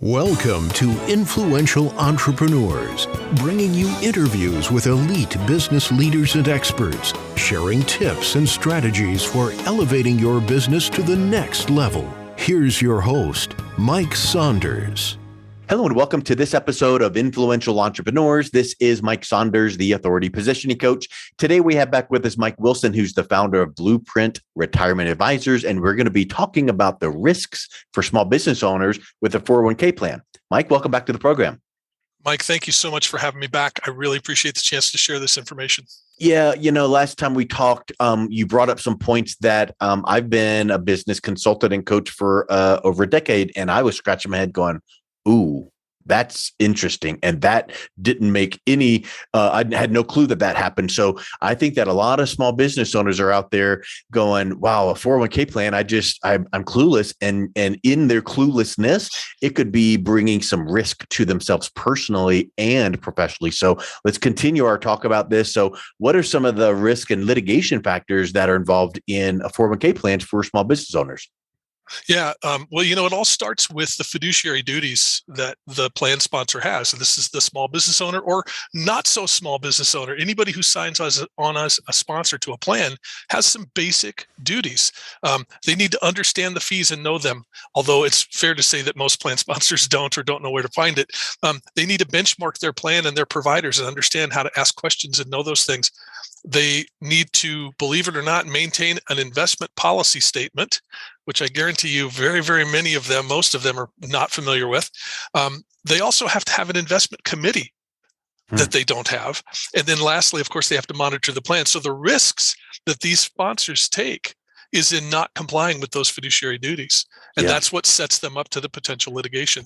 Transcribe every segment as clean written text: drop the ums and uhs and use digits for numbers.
Welcome to Influential Entrepreneurs, bringing you interviews with elite business leaders and experts, sharing tips and strategies for elevating your business to the next level. Here's your host, Mike Saunders. Hello and welcome to this episode of Influential Entrepreneurs. This is Mike Saunders, the Authority Positioning Coach. Today we have back with us Mike Wilson, who's the founder of Blueprint Retirement Advisors, and we're going to be talking about the risks for small business owners with a 401k plan. Mike, welcome back to the program. Mike, thank you so much for having me back. I really appreciate the chance to share this information. Yeah, last time we talked, you brought up some points that I've been a business consultant and coach for over a decade, and I was scratching my head going, ooh, that's interesting. And that didn't make any, I had no clue that happened. So I think that a lot of small business owners are out there going, wow, a 401k plan, I'm clueless. And in their cluelessness, it could be bringing some risk to themselves personally and professionally. So let's continue our talk about this. So what are some of the risk and litigation factors that are involved in a 401k plan for small business owners? Yeah. It all starts with the fiduciary duties that the plan sponsor has. And this is the small business owner or not so small business owner. Anybody who signs on as a sponsor to a plan has some basic duties. They need to understand the fees and know them. Although it's fair to say that most plan sponsors don't know where to find it. They need to benchmark their plan and their providers and understand how to ask questions and know those things. They need to, believe it or not, maintain an investment policy statement, which I guarantee you very, very many of them, most of them are not familiar with. They also have to have an investment committee that they don't have. And then lastly, of course, they have to monitor the plan. So the risks that these sponsors take is in not complying with those fiduciary duties. And that's what sets them up to the potential litigation.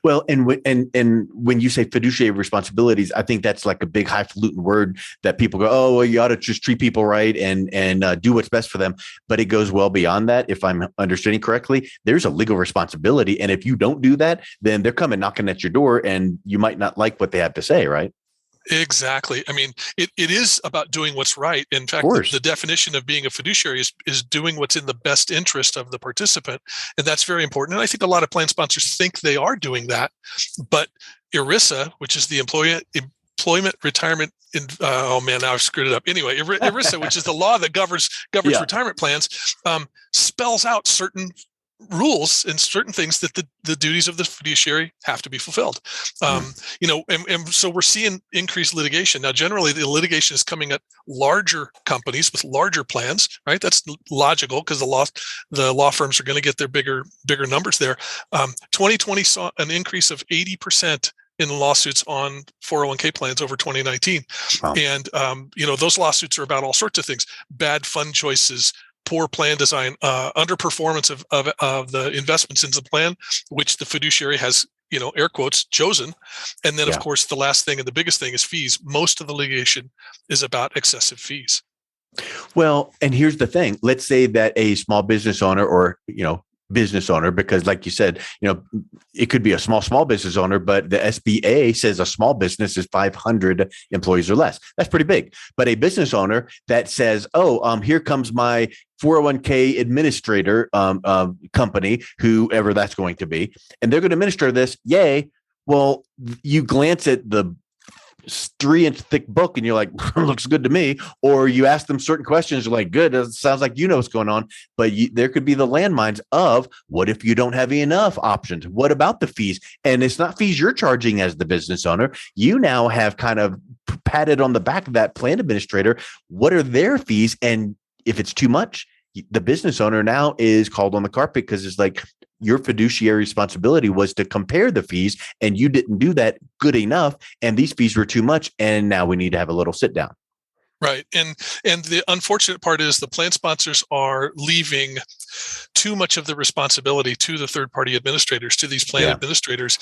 Well, and when you say fiduciary responsibilities, I think that's like a big highfalutin word that people go, oh, well, you ought to just treat people right and do what's best for them. But it goes well beyond that. If I'm understanding correctly, there's a legal responsibility. And if you don't do that, then they're coming knocking at your door and you might not like what they have to say, right? Exactly. I mean, it is about doing what's right. In fact, the definition of being a fiduciary is doing what's in the best interest of the participant. And that's very important. And I think a lot of plan sponsors think they are doing that. But ERISA, which is the Employment Retirement, now I've screwed it up. Anyway, ERISA, which is the law that governs retirement plans, spells out certain rules and certain things that the duties of the fiduciary have to be fulfilled. And so we're seeing increased litigation. Now, generally the litigation is coming at larger companies with larger plans, right? That's logical because the law firms are going to get their bigger numbers there. 2020 saw an increase of 80% in lawsuits on 401k plans over 2019. Wow. And, those lawsuits are about all sorts of things: bad fund choices, poor plan design, underperformance of the investments in the plan, which the fiduciary has, air quotes, chosen. And then, of course, the last thing and the biggest thing is fees. Most of the litigation is about excessive fees. Well, and here's the thing. Let's say that a small business owner or, business owner, because like you said, it could be a small business owner, but the SBA says a small business is 500 employees or less. That's pretty big. But a business owner that says, here comes my 401k administrator company, whoever that's going to be, and they're going to administer this. Yay. Well, you glance at the 3-inch thick book and you're like, looks good to me. Or you ask them certain questions, you're like, good, it sounds like you know what's going on. But there could be the landmines of, what if you don't have enough options? What about the fees? And it's not fees you're charging as the business owner. You now have kind of patted on the back of that plan administrator. What are their fees? And if it's too much, the business owner now is called on the carpet because it's like, your fiduciary responsibility was to compare the fees and you didn't do that good enough. And these fees were too much. And now we need to have a little sit down. Right. And the unfortunate part is the plan sponsors are leaving too much of the responsibility to the third-party administrators, to these plan administrators,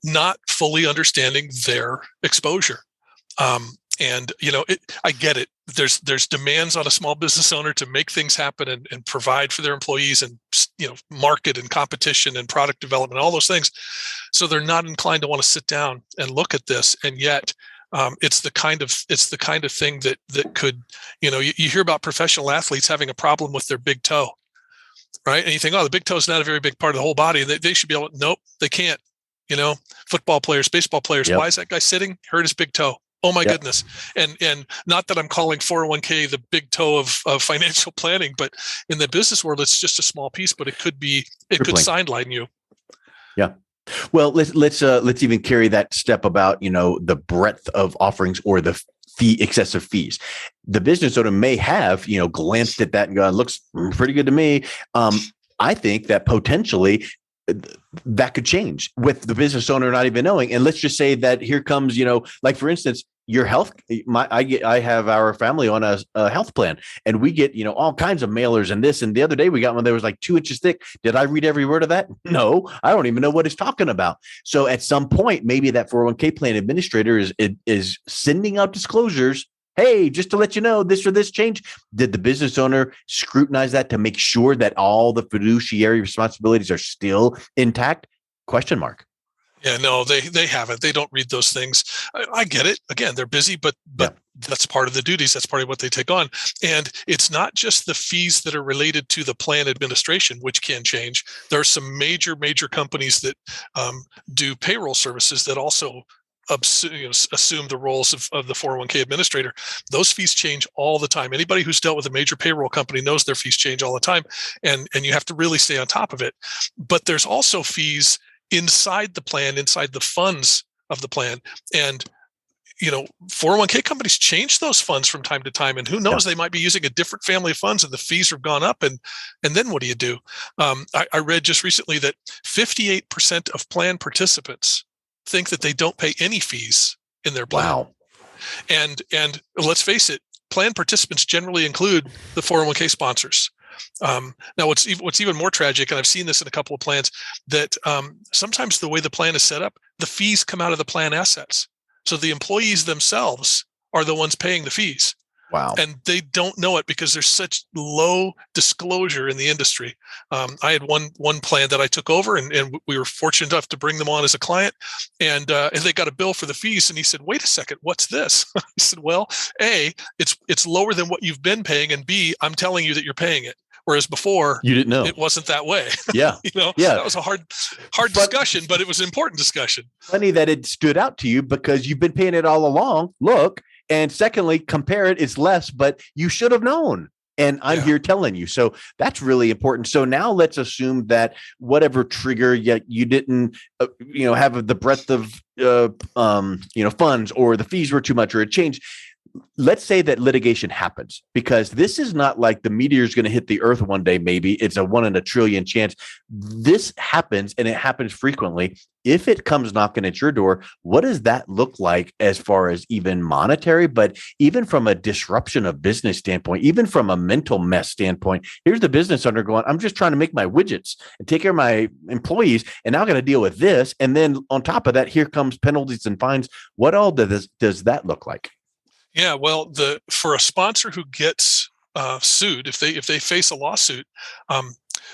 not fully understanding their exposure. I get it. There's demands on a small business owner to make things happen and provide for their employees and, market and competition and product development, all those things. So they're not inclined to want to sit down and look at this. And yet it's the kind of thing that could, you hear about professional athletes having a problem with their big toe. right? And you think, oh, the big toe is not a very big part of the whole body. They should be able to, nope, they can't. Football players, baseball players, Yep. why is that guy sitting? Hurt his big toe. Oh my Yep. goodness. And not that I'm calling 401k the big toe of financial planning, but in the business world, it's just a small piece, but it could Crippling. sideline you. Yeah. Well, let's even carry that step about, the breadth of offerings or the excessive fees. The business owner may have, glanced at that and gone, looks pretty good to me. I think that potentially that could change with the business owner not even knowing. And let's just say that here comes, like for instance, your health. I have our family on a health plan, and we get, all kinds of mailers and this. And the other day we got one that was like 2 inches thick. Did I read every word of that? No, I don't even know what it's talking about. So at some point, maybe that 401k plan administrator is sending out disclosures. Hey, just to let you know, this or this change. Did the business owner scrutinize that to make sure that all the fiduciary responsibilities are still intact? Question mark. Yeah, no, they haven't. They don't read those things. I get it. Again, they're busy, but Yeah. That's part of the duties. That's part of what they take on. And it's not just the fees that are related to the plan administration, which can change. There are some major companies that do payroll services that also assume the roles of the 401k administrator. Those fees change all the time. Anybody who's dealt with a major payroll company knows their fees change all the time, and you have to really stay on top of it. But there's also fees inside the plan, inside the funds of the plan. And 401k companies change those funds from time to time, and who knows, they might be using a different family of funds and the fees have gone up, and then what do you do? I read just recently that 58% of plan participants think that they don't pay any fees in their plan. Wow. And let's face it, plan participants generally include the 401k sponsors. Now, what's even more tragic, and I've seen this in a couple of plans, that sometimes the way the plan is set up, the fees come out of the plan assets. So the employees themselves are the ones paying the fees. Wow. And they don't know it because there's such low disclosure in the industry. I had one plan that I took over, and we were fortunate enough to bring them on as a client, and they got a bill for the fees, and he said, wait a second, what's this? I said, well, A, it's lower than what you've been paying, and B, I'm telling you that you're paying it. Whereas before, you didn't know. It wasn't that way. Yeah. That was a hard discussion, but it was an important discussion. Funny that it stood out to you because you've been paying it all along. Look, and secondly, compare it. It's less, but you should have known. And I'm here telling you. So that's really important. So now let's assume that whatever trigger you didn't, have the breadth of, funds, or the fees were too much, or it changed. Let's say that litigation happens, because this is not like the meteor is going to hit the earth one day. Maybe it's a 1 in a trillion chance. This happens, and it happens frequently. If it comes knocking at your door, what does that look like as far as even monetary, but even from a disruption of business standpoint, even from a mental mess standpoint? Here's the business owner going, I'm just trying to make my widgets and take care of my employees, and now I'm going to deal with this. And then on top of that, here comes penalties and fines. What all does that look like? Yeah, well, for a sponsor who gets sued, if they face a lawsuit,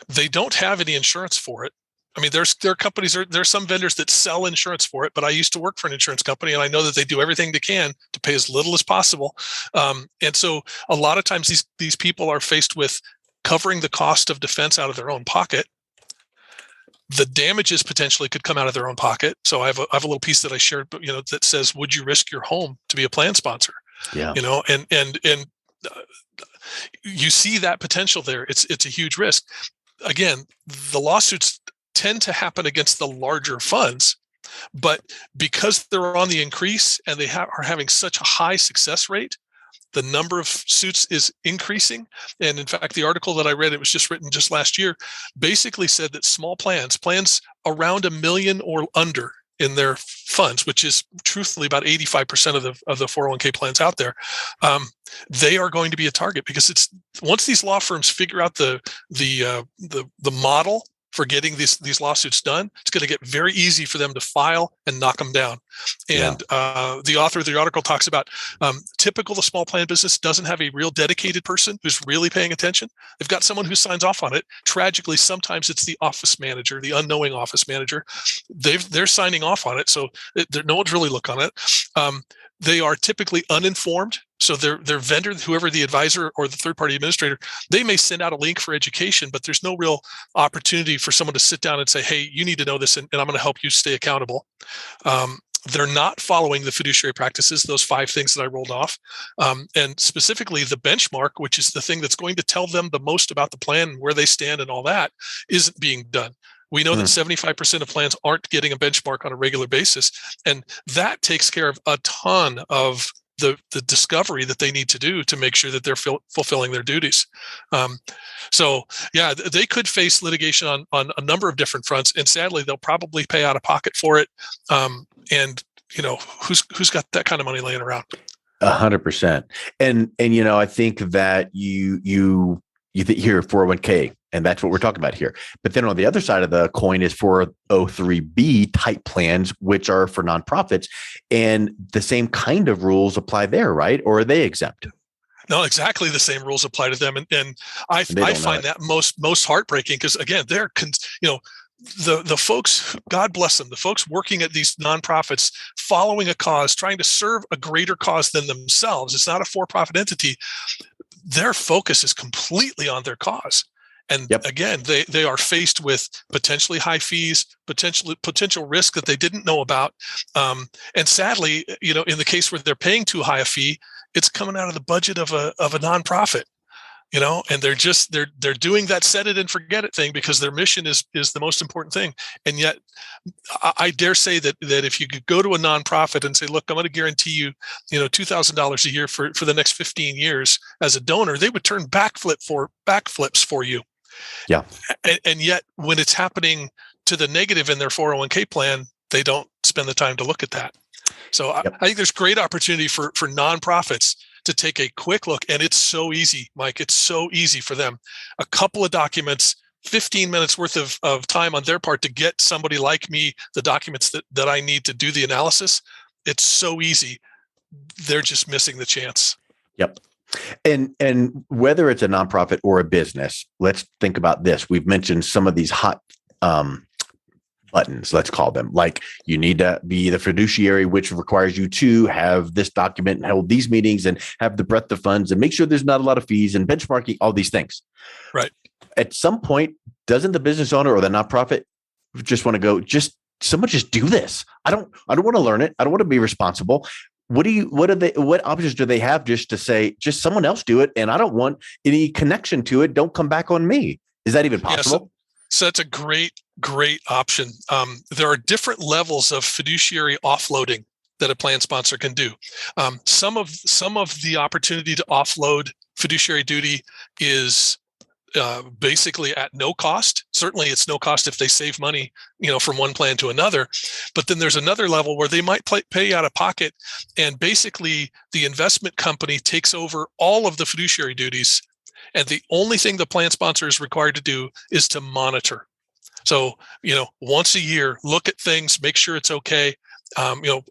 they don't have any insurance for it. I mean, there are companies, there's some vendors that sell insurance for it, but I used to work for an insurance company, and I know that they do everything they can to pay as little as possible. And so a lot of times these people are faced with covering the cost of defense out of their own pocket. The damages potentially could come out of their own pocket. So I have a little piece that I shared, that says, would you risk your home to be a plan sponsor? Yeah. And you see that potential there. It's a huge risk. Again, the lawsuits tend to happen against the larger funds, but because they're on the increase and they are having such a high success rate, the number of suits is increasing. And in fact, the article that I read, it was just written just last year, basically said that small plans around $1 million or under in their funds, which is truthfully about 85% of the 401k plans out there, they are going to be a target, because once these law firms figure out the model for getting these lawsuits done, it's going to get very easy for them to file and knock them down. And the author of the article talks about the small plan business doesn't have a real dedicated person who's really paying attention. They've got someone who signs off on it. Tragically, sometimes it's the office manager, the unknowing office manager. They're signing off on it, so no one's really looking on it. They are typically uninformed. So their vendor, whoever the advisor or the third party administrator, they may send out a link for education, but there's no real opportunity for someone to sit down and say, hey, you need to know this, and I'm going to help you stay accountable. They're not following the fiduciary practices, those 5 things that I rolled off. And specifically the benchmark, which is the thing that's going to tell them the most about the plan, where they stand and all that, isn't being done. We know that 75% of plans aren't getting a benchmark on a regular basis. And that takes care of a ton of the discovery that they need to do to make sure that they're fulfilling their duties. So yeah, they could face litigation on a number of different fronts, and sadly, they'll probably pay out of pocket for it. And who's got that kind of money laying around? 100%. And I think that you hear 401k, and that's what we're talking about here. But then on the other side of the coin is 403b type plans, which are for nonprofits, and the same kind of rules apply there, right? Or are they exempt? No, exactly the same rules apply to them, and I find that most heartbreaking, because again, they're the folks, God bless them, the folks working at these nonprofits, following a cause, trying to serve a greater cause than themselves. It's not a for-profit entity. Their focus is completely on their cause. And again, they are faced with potentially high fees, potential risk that they didn't know about. And sadly, in the case where they're paying too high a fee, it's coming out of the budget of a nonprofit. And they're doing that set it and forget it thing because their mission is the most important thing. And yet I dare say that if you could go to a nonprofit and say, look, I'm going to guarantee you, $2,000 a year for the next 15 years as a donor, they would turn backflips for you. Yeah. And yet when it's happening to the negative in their 401k plan, they don't spend the time to look at that. So I think there's great opportunity for nonprofits to take a quick look. And it's so easy, Mike. It's so easy for them. A couple of documents, 15 minutes worth of time on their part to get somebody like me the documents that I need to do the analysis. It's so easy. They're just missing the chance. Yep. And whether it's a nonprofit or a business, let's think about this. We've mentioned some of these hot buttons, let's call them, like you need to be the fiduciary, which requires you to have this document and hold these meetings and have the breadth of funds and make sure there's not a lot of fees and benchmarking, all these things. Right. At some point, doesn't the business owner or the nonprofit just want to go, someone just do this? I don't want to learn it. I don't want to be responsible. What options do they have just to say, just someone else do it, and I don't want any connection to it. Don't come back on me. Is that even possible? So that's a great option. There are different levels of fiduciary offloading that a plan sponsor can do. Some of the opportunity to offload fiduciary duty is basically at no cost. Certainly it's no cost if they save money, from one plan to another. But then there's another level where they might pay out of pocket, and basically the investment company takes over all of the fiduciary duties. And the only thing the plan sponsor is required to do is to monitor. So, once a year, look at things, make sure it's okay.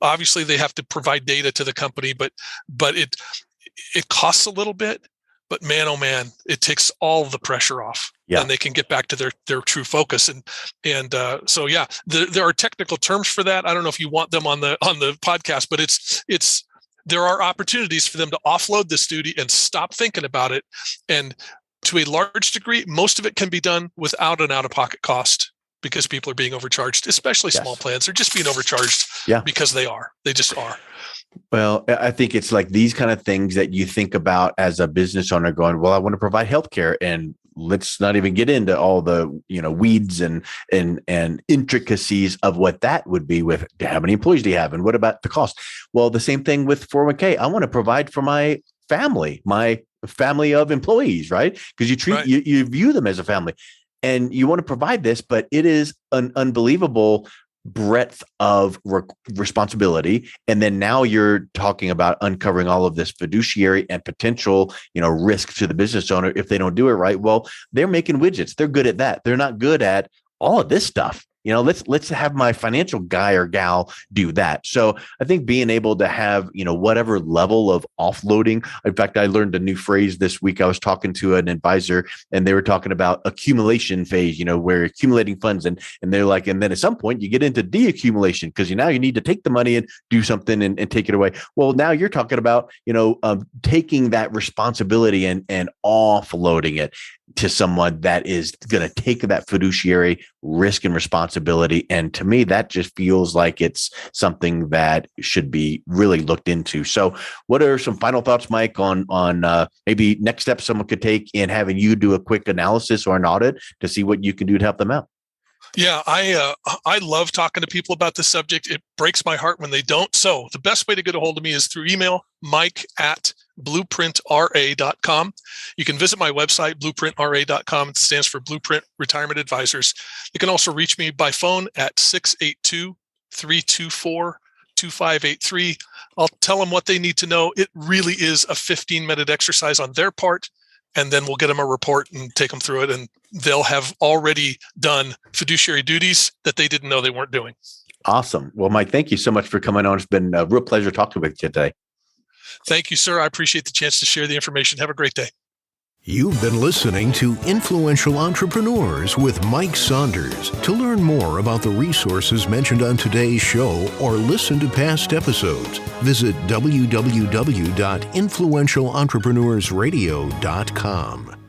Obviously they have to provide data to the company, but it costs a little bit. But man, oh man, it takes all the pressure off, and they can get back to their true focus. So there are technical terms for that. I don't know if you want them on the podcast, but there are opportunities for them to offload this duty and stop thinking about it. And to a large degree, most of it can be done without an out-of-pocket cost because people are being overcharged, especially small plans. They're just being overcharged because they just are. Well, I think it's like these kind of things that you think about as a business owner going, well, I want to provide healthcare, and let's not even get into all the, weeds and intricacies of what that would be with how many employees do you have? And what about the cost? Well, the same thing with 401k. I want to provide for my family of employees, right? Because you view them as a family, and you want to provide this, but it is an unbelievable breadth of responsibility. And then now you're talking about uncovering all of this fiduciary and potential, risk to the business owner if they don't do it right. Well, they're making widgets. They're good at that. They're not good at all of this stuff. let's have my financial guy or gal do that. So I think being able to have, whatever level of offloading. In fact, I learned a new phrase this week. I was talking to an advisor and they were talking about accumulation phase, where you're accumulating funds and they're like, and then at some point you get into deaccumulation because now you need to take the money and do something and take it away. Well, now you're talking about, taking that responsibility and offloading it to someone that is going to take that fiduciary risk and responsibility. And to me, that just feels like it's something that should be really looked into. So what are some final thoughts, Mike, on maybe next steps someone could take in having you do a quick analysis or an audit to see what you can do to help them out? Yeah, I love talking to people about this subject. It breaks my heart when they don't. So the best way to get a hold of me is through email, mike@blueprintra.com. You can visit my website, blueprintra.com. It stands for Blueprint Retirement Advisors. You can also reach me by phone at 682-324-2583. I'll tell them what they need to know. It really is a 15-minute exercise on their part. And then we'll get them a report and take them through it. And they'll have already done fiduciary duties that they didn't know they weren't doing. Awesome. Well, Mike, thank you so much for coming on. It's been a real pleasure talking with you today. Thank you, sir. I appreciate the chance to share the information. Have a great day. You've been listening to Influential Entrepreneurs with Mike Saunders. To learn more about the resources mentioned on today's show or listen to past episodes, visit www.influentialentrepreneursradio.com.